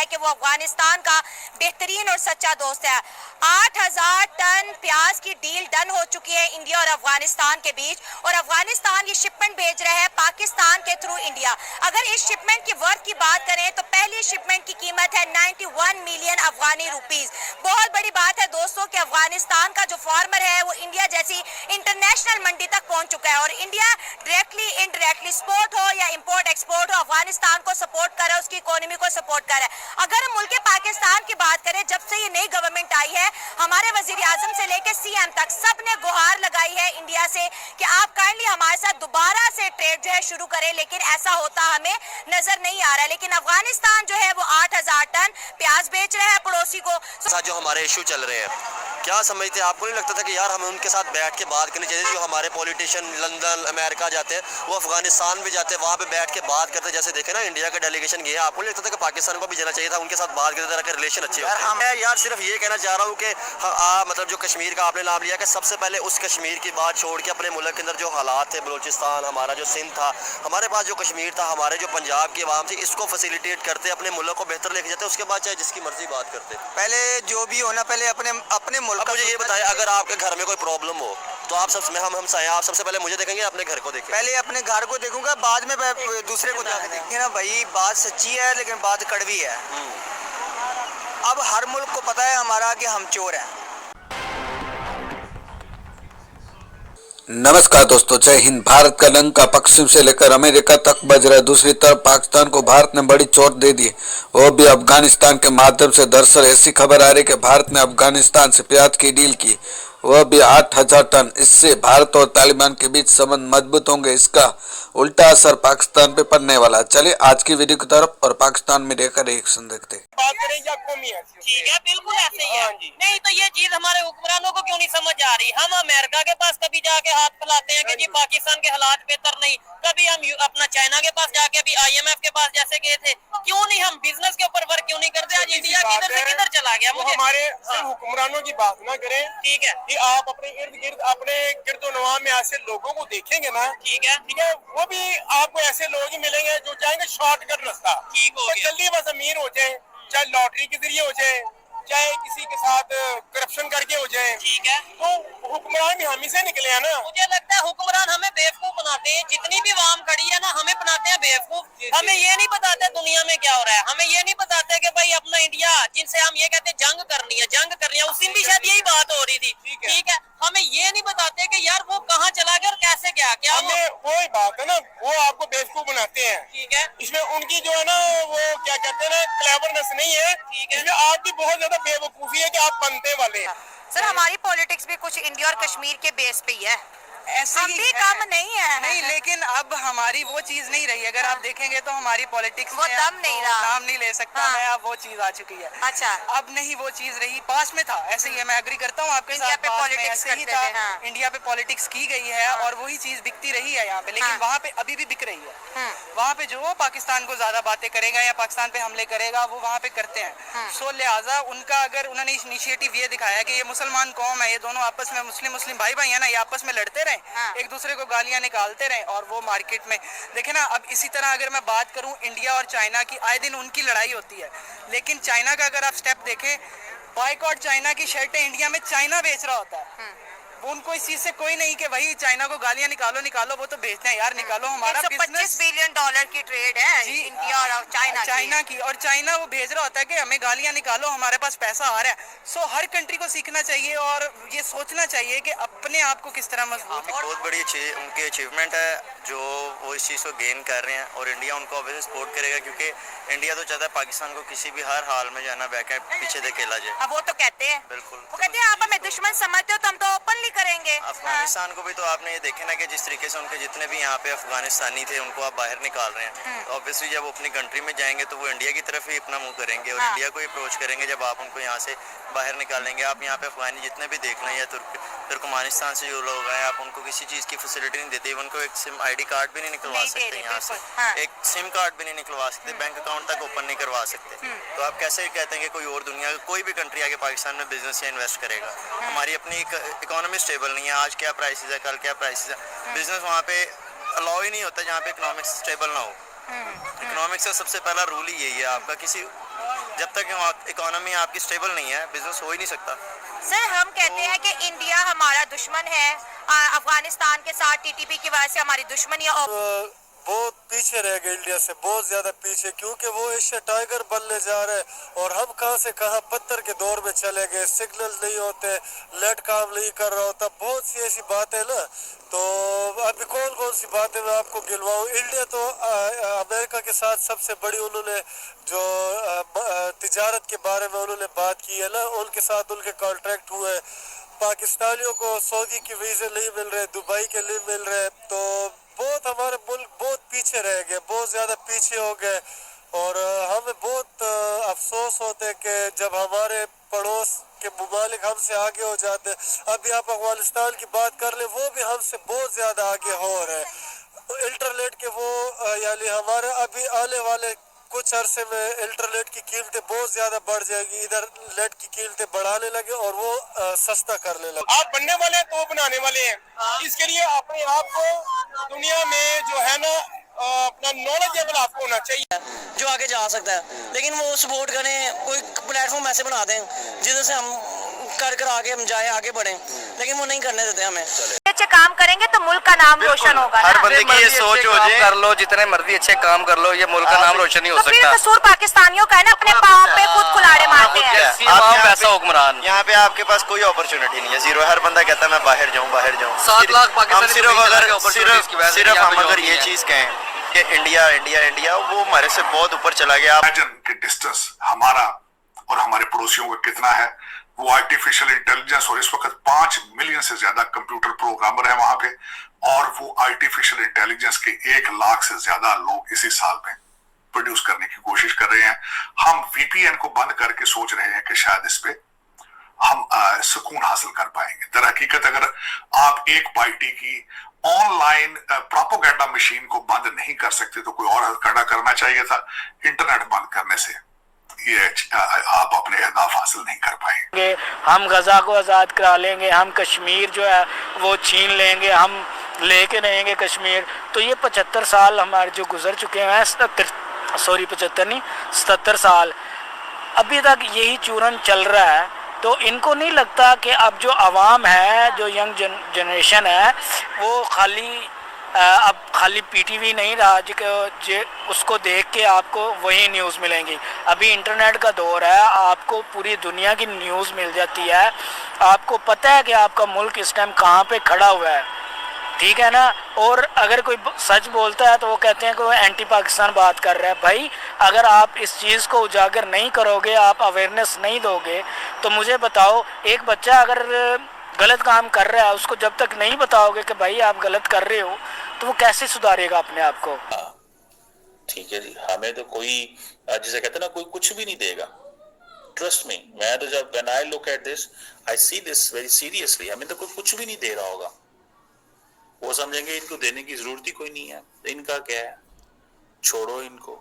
है कि वो अफगानिस्तान का बेहतरीन और सच्चा दोस्त है। 8,000 टन प्याज की डील डन हो चुकी है इंडिया और अफगानिस्तान के बीच, और अफगानिस्तान ये शिपमेंट भेज रहे हैं पाकिस्तान के थ्रू इंडिया। अगर इस शिपमेंट की वर्थ की बात करें तो पहली शिपमेंट की कीमत है 91 मिलियन अफगानी रुपीस। बहुत बड़ी बात है दोस्तों कि अफगानिस्तान का जो फार्मर है वो इंडिया जैसी इंटरनेशनल मंडी तक पहुंच चुका है, और इंडिया डायरेक्टली इनडायरेक्टली एक्सपोर्ट हो या इंपोर्ट एक्सपोर्ट हो अफगानिस्तान को सपोर्ट कर रहा है, उसकी इकोनॉमी को सपोर्ट कर रहा है। अगर हम मुल्क पाकिस्तान की बात करें, जब से ये नई गवर्नमेंट आई है, हमारे वजीर आजम से लेकर सीएम तक सब ने गुहार लगाई है इंडिया से कि आप काइंडली हमारे साथ दोबारा से ट्रेड जो है शुरू करें, लेकिन ऐसा होता हमें नजर नहीं आ रहा है। लेकिन अफगानिस्तान जो है वो 8,000 टन प्याज बेच रहे हैं पड़ोसी को। जो हमारे इशू चल रहे हैं, क्या समझते हैं? आपको नहीं लगता था कि यार हमें उनके साथ बैठ के बात करनी चाहिए? जो हमारे पॉलिटिशियन लंदन अमेरिका जाते हैं, वो अफगानिस्तान भी जाते हैं, वहाँ पे बैठ के बात करते हैं। जैसे देखे ना इंडिया का डेलीगेशन गया, आपको नहीं लगता था कि पाकिस्तान को भी जाना चाहिए था, उनके साथ बात करते ताकि रिलेशन अच्छे होते हैं? मैं यार सिर्फ ये कहना चाह रहा हूँ कि मतलब जो कश्मीर का आपने नाम लिया कि सबसे पहले उस कश्मीर की बात छोड़ के अपने मुल्क के अंदर जो हालात थे, बलूचिस्तान, हमारा जो सिंध था, हमारे पास जो कश्मीर था, हमारे जो पंजाब की आवाम थी, इसको फैसिलिटेट करते, अपने मुल्क को बेहतर लेके जाते, उसके बाद चाहे जिसकी मर्जी बात करते। पहले जो भी होना, पहले अपने मुल्क। मुझे ये बताएं, अगर आपके घर में कोई प्रॉब्लम हो तो आप सबसे आप सबसे पहले मुझे देखेंगे, अपने घर को देखेंगे? पहले अपने घर को देखूंगा, बाद में दूसरे को जाके देखेंगे ना भाई। बात सच्ची है लेकिन बात कड़वी है। अब हर मुल्क को पता है हमारा कि हम चोर हैं। नमस्कार दोस्तों, जय हिंद। भारत का लंका पश्चिम से लेकर अमेरिका तक बज रहा है। दूसरी तरफ पाकिस्तान को भारत ने बड़ी चोट दे दी, वो भी अफगानिस्तान के माध्यम से। दरअसल ऐसी खबर आ रही कि भारत ने अफगानिस्तान से प्याज की डील की, वह भी 8,000 टन। इससे भारत और तालिबान के बीच संबंध मजबूत होंगे, इसका उल्टा असर पाकिस्तान पे पड़ने वाला। चलिए आज की वीडियो की तरफ और पाकिस्तान मीडिया का रिएक्शन देखते हैं। बात करें या कमी है? ठीक है, बिल्कुल ऐसे ही है। नहीं तो ये चीज हमारे हुक्मरानों को क्यों नहीं समझ आ रही? हम अमेरिका के पास कभी जाके हाथ फैलाते हैं कि जी पाकिस्तान के हालात बेहतर नहीं, कभी हम अपना चाइना के पास जाके अभी IMF के पास जैसे गए थे। क्यों नहीं हम बिजनेस के ऊपर वर्क क्यों नहीं करते? आज इंडिया किधर से किधर चला गया? मुझे हमारे हुक्मरानों की बात ना करें, ठीक है, कि आप अपने इर्द गिर्द अपने गिरदोनवा में ऐसे लोगों को देखेंगे ना, ठीक है, वो भी आपको ऐसे लोग ही मिलेंगे जो चाहेंगे शॉर्टकट रास्ता, ठीक हो गया। जल्दी बस अमीर हो जाए, चाहे लॉटरी के जरिए हो जाए, चाहे किसी के साथ करप्शन करके हो जाए। ठीक है, तो हुक्मरान भी हम ही से निकले हैं ना। मुझे लगता है हुक्मरान हमें बेवकूफ बनाते हैं। जितनी भी आवाम खड़ी है ना, हमें बनाते हैं बेवकूफ। हमें ये नहीं बताते दुनिया में क्या हो रहा है, हमें ये नहीं बताते कि भाई अपना इंडिया, जिनसे हम ये कहते हैं जंग करनी है, उस दिन भी शायद यही बात हो रही थी। ठीक है, हमें ये नहीं बताते कि यार वो कहाँ चला गया और कैसे गया, क्या हमें वही बात है ना, वो आपको बेवकूफ बनाते हैं। ठीक है, इसमें उनकी जो है ना, वो क्या कहते हैं ना, क्लेवरनेस नहीं है। ठीक है, इसमें आपकी बहुत ज्यादा बेवकूफी है कि आप बनते वाले हैं। सर हमारी पॉलिटिक्स भी कुछ इंडिया और कश्मीर के बेस पे ही है, ऐसे हम ही भी कम नहीं है। नहीं, लेकिन अब हमारी वो चीज नहीं रही। अगर आप देखेंगे तो हमारी पॉलिटिक्स वो दम नहीं रहा, नाम नहीं ले सकता मैं, अब वो चीज आ चुकी है। अच्छा, अब नहीं वो चीज रही। पास में था ऐसे ही है, मैं एग्री करता हूँ आपके इंडिया साथ। पे पास में पॉलिटिक्स ऐसे ही करते थे, था, हाँ। इंडिया पे पॉलिटिक्स की गई है और वही चीज बिकती रही है यहाँ पे। लेकिन वहाँ पे अभी भी बिक रही है। वहाँ पे जो पाकिस्तान को ज्यादा बातें करेगा या पाकिस्तान पे हमले करेगा, वो वहाँ पे करते हैं। सो लिहाजा उनका, अगर उन्होंने इनिशिएटिव ये दिखाया कि ये मुसलमान कौम है, ये दोनों आपस में मुस्लिम भाई भाई है ना, ये आपस में लड़ते रहे, एक दूसरे को गालियां निकालते रहे और वो मार्केट में देखे ना। अब इसी तरह अगर मैं बात करूं इंडिया और चाइना की, आए दिन उनकी लड़ाई होती है। लेकिन चाइना का अगर आप स्टेप देखें, बॉयकॉट चाइना की शर्टें इंडिया में चाइना बेच रहा होता है। उनको इस चीज से कोई नहीं कि भाई चाइना को गालियां निकालो, वो तो बेचते हैं यार, निकालो। हमारा $125 बिलियन की ट्रेड है जी इंडिया और चाइना की, और चाइना वो भेज रहा होता है कि हमें गालियां निकालो, हमारे पास पैसा आ रहा है। सो हर कंट्री को सीखना चाहिए और ये सोचना चाहिए कि अपने आप को किस तरह मजबूत। बहुत बड़ी उनकी अचीवमेंट है जो वो इस चीज़ को गेन कर रहे हैं, और इंडिया उनको ऑब्वियसली सपोर्ट करेगा, क्योंकि इंडिया तो चाहता है पाकिस्तान को किसी भी हर हाल में जाना बैक पीछे धकेला जाए। अब वो तो कहते हैं, बिल्कुल, वो कहते हैं आप हमें दुश्मन समझते हो तो हम तो ओपनली करेंगे। अफगानिस्तान को भी तो आपने ये देखे ना कि जिस तरीके से उनके जितने भी यहाँ पे अफगानिस्तानी थे उनको आप बाहर निकाल रहे हैं। तो ऑब्वियसली जब वो अपनी कंट्री में जाएंगे तो वो इंडिया की तरफ ही अपना मुंह करेंगे और इंडिया को ही अप्रोच करेंगे जब आप उनको यहाँ से बाहर निकालेंगे। आप यहाँ पे अफगानी जितने भी देख लें या तुर्कमानिस्तान से जो लोग हैं, आप उनको किसी चीज़ की फैसिलिटी नहीं देते। इवन को एक सिम ID कार्ड भी नहीं निकलवा सकते यहाँ से, एक सिम कार्ड भी नहीं निकलवा सकते, बैंक अकाउंट तक ओपन नहीं करवा सकते। तो आप कैसे कहते हैं कि कोई और दुनिया का कोई भी कंट्री आके पाकिस्तान में बिजनेस या इन्वेस्ट करेगा? हमारी अपनी इकोनॉमी स्टेबल नहीं है। आज क्या प्राइसेस है, कल क्या प्राइसेस है। बिजनेस वहाँ पे अलाउ ही नहीं होता जहाँ पे इकोनॉमिक्स स्टेबल ना हो। इकोनॉमिक्स का सबसे पहला रूल ही यही है, आपका किसी जब तक वहाँ इकोनॉमी आपकी स्टेबल नहीं है बिजनेस हो ही नहीं सकता। सर हम कहते हैं कि इंडिया हमारा दुश्मन है, अफगानिस्तान के साथ टीटीपी की वजह से हमारी दुश्मनी है। और बहुत पीछे रह गए इंडिया से, बहुत ज्यादा पीछे, क्योंकि वो एशिया टाइगर बनने जा रहे हैं और हम कहाँ से कहाँ पत्थर के दौर में चले गए, सिग्नल नहीं होते, लेट काम नहीं कर रहा होता, बहुत सी ऐसी बातें ना। तो अभी कौन कौन सी बातें मैं आपको गिनवाऊँ। इंडिया तो अमेरिका के साथ सबसे बड़ी उन्होंने जो तिजारत के बारे में उन्होंने बात की है ना, उनके साथ उनके कॉन्ट्रैक्ट हुए। पाकिस्तानियों को सऊदी की वीज़े नहीं मिल रहे, दुबई के लिए मिल रहे, तो बहुत हमारे मुल्क बहुत पीछे रह गए, बहुत ज़्यादा पीछे हो गए। और हमें बहुत अफसोस होते हैं कि जब हमारे पड़ोस के मुमालिक हमसे आगे हो जाते हैं। अभी आप अफगानिस्तान की बात कर ले, वो भी हमसे बहुत ज़्यादा आगे हो रहे हैं। इंटरनेट के वो यानी हमारे अभी आने वाले कुछ अरसे में इंटरनेट की कीमतें बहुत ज्यादा बढ़ जाएगी, इधर नेट की कीमतें बढ़ाने लगे और वो सस्ता करने लगे। आप बनने वाले हैं तो बनाने वाले हैं। इसके लिए अपने आप को दुनिया में जो है ना अपना नॉलेज लेवल आपको होना चाहिए जो आगे जा सकता है, लेकिन वो सपोर्ट करें, कोई प्लेटफॉर्म ऐसे बना दें जिससे से हम कर आगे हम जाए, आगे बढ़ें, लेकिन वो नहीं करने देते हमें। अच्छे काम करेंगे तो मुल्क का नाम रोशन होगा हर ना? बंदे की ये सोच हो जाए, कर लो, जितने मर्जी अच्छे काम कर लो, ये मुल्क का नाम रोशन नहीं हो तो फिर सकता। कसूर पाकिस्तानियों का है ना, अपने पाँव पे खुद कुल्हाड़े मारते हैं। पैसा हुक्मरान। यहाँ पे आपके पास कोई अपॉर्चुनिटी नहीं है, जीरो। हर बंदा कहता है मैं बाहर जाऊँ, बाहर जाऊँ। 7 लाख पाकिस्तानी सिर्फ सिर्फ हम अगर ये चीज कहें कि इंडिया इंडिया इंडिया, वो हमारे से बहुत ऊपर चला गया। इमेजिन कि डिस्टेंस हमारा और हमारे पड़ोसियों का कितना है। वो आर्टिफिशियल इंटेलिजेंस, और इस वक्त 5 मिलियन से ज्यादा कंप्यूटर प्रोग्रामर हैं वहां पे, और वो आर्टिफिशियल इंटेलिजेंस के 1 लाख से ज्यादा लोग इसी साल में प्रोड्यूस करने की कोशिश कर रहे हैं। हम VPN को बंद करके सोच रहे हैं कि शायद इस पे हम सुकून हासिल कर पाएंगे। दर हकीकत अगर आप एक पार्टी की ऑनलाइन प्रोपेगेंडा मशीन को बंद नहीं कर सकते तो कोई और हथकंडा करना चाहिए था। इंटरनेट बंद करने से ये आप अपने अहदाफ हासिल नहीं कर पाएंगे। हम गजा को आज़ाद करा लेंगे, हम कश्मीर जो है वो छीन लेंगे, हम लेके रहेंगे कश्मीर। तो ये 75 साल हमारे जो गुजर चुके हैं, 77 साल अभी तक यही चूरन चल रहा है। तो इनको नहीं लगता कि अब जो आवाम है, जो यंग जनरेशन है, वो खाली PTV नहीं रहा जो उसको देख के आपको वही न्यूज़ मिलेंगी। अभी इंटरनेट का दौर है, आपको पूरी दुनिया की न्यूज़ मिल जाती है। आपको पता है कि आपका मुल्क इस टाइम कहाँ पे खड़ा हुआ है, ठीक है ना। और अगर कोई सच बोलता है तो वो कहते हैं कि वो एंटी पाकिस्तान बात कर रहा है। भाई अगर आप इस चीज़ को उजागर नहीं करोगे, आप अवेयरनेस नहीं दोगे, तो मुझे बताओ, एक बच्चा अगर गलत काम कर रहा है, उसको जब तक नहीं बताओगे कि भाई आप गलत कर रहे हो, तो वो कैसे सुधारेगा अपने आप को। ठीक है जी, हमें तो कोई जिसे कहते हैं ना, कोई कुछ भी नहीं देगा। ट्रस्ट मी, मैं तो जब when I look at this, I see this very seriously. हमें तो कोई कुछ भी नहीं दे रहा होगा, वो समझेंगे इनको देने की जरूरत ही कोई नहीं है। इनका क्या है, छोड़ो इनको।